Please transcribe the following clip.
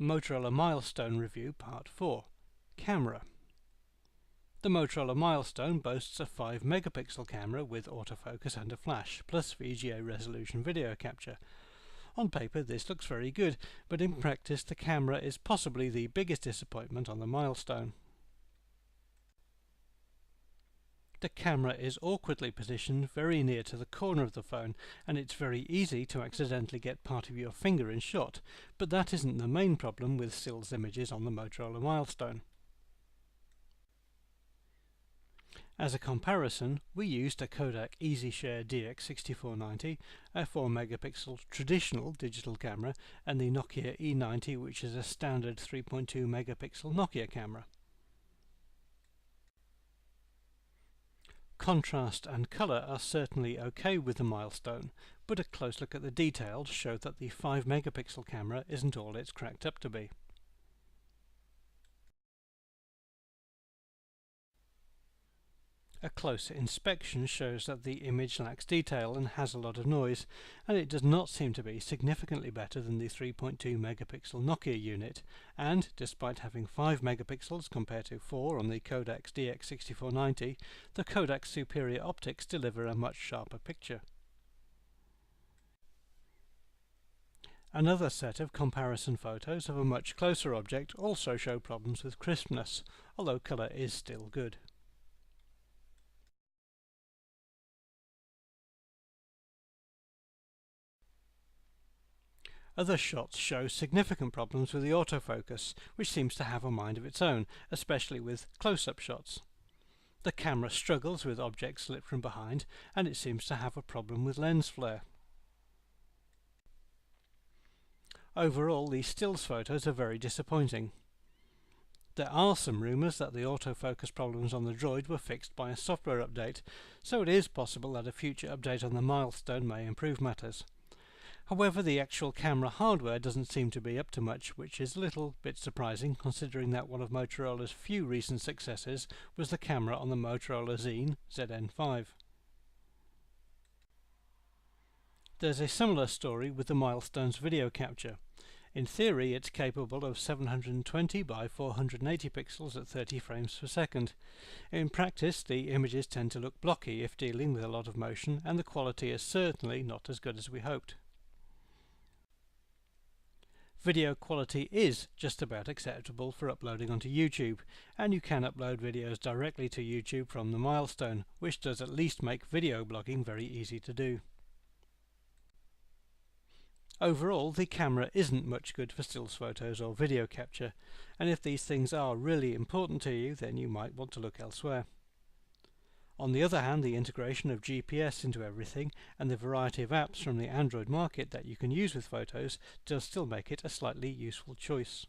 Motorola Milestone Review Part 4. Camera. The Motorola Milestone boasts a 5 megapixel camera with autofocus and a flash, plus VGA resolution video capture. On paper this looks very good, but in practice the camera is possibly the biggest disappointment on the Milestone. The camera is awkwardly positioned very near to the corner of the phone, and it's very easy to accidentally get part of your finger in shot, but that isn't the main problem with stills images on the Motorola Milestone. As a comparison, we used a Kodak EasyShare DX6490, a 4 megapixel traditional digital camera, and the Nokia E90, which is a standard 3.2 megapixel Nokia camera. Contrast and colour are certainly okay with the Milestone, but a close look at the details showed that the 5 megapixel camera isn't all it's cracked up to be. A closer inspection shows that the image lacks detail and has a lot of noise, and it does not seem to be significantly better than the 3.2 megapixel Nokia unit, and, despite having 5 megapixels compared to 4 on the Kodak's DX6490, the Kodak's superior optics deliver a much sharper picture. Another set of comparison photos of a much closer object also show problems with crispness, although colour is still good. Other shots show significant problems with the autofocus, which seems to have a mind of its own, especially with close-up shots. The camera struggles with objects lit from behind, and it seems to have a problem with lens flare. Overall, the stills photos are very disappointing. There are some rumours that the autofocus problems on the Droid were fixed by a software update, so it is possible that a future update on the Milestone may improve matters. However, the actual camera hardware doesn't seem to be up to much, which is a little bit surprising considering that one of Motorola's few recent successes was the camera on the Motorola Zine ZN5. There's a similar story with the Milestone's video capture. In theory it's capable of 720 by 480 pixels at 30 frames per second. In practice the images tend to look blocky if dealing with a lot of motion, and the quality is certainly not as good as we hoped. Video quality is just about acceptable for uploading onto YouTube, and you can upload videos directly to YouTube from the Milestone, which does at least make video blogging very easy to do. Overall, the camera isn't much good for stills photos or video capture, and if these things are really important to you, then you might want to look elsewhere. On the other hand, the integration of GPS into everything and the variety of apps from the Android market that you can use with photos does still make it a slightly useful choice.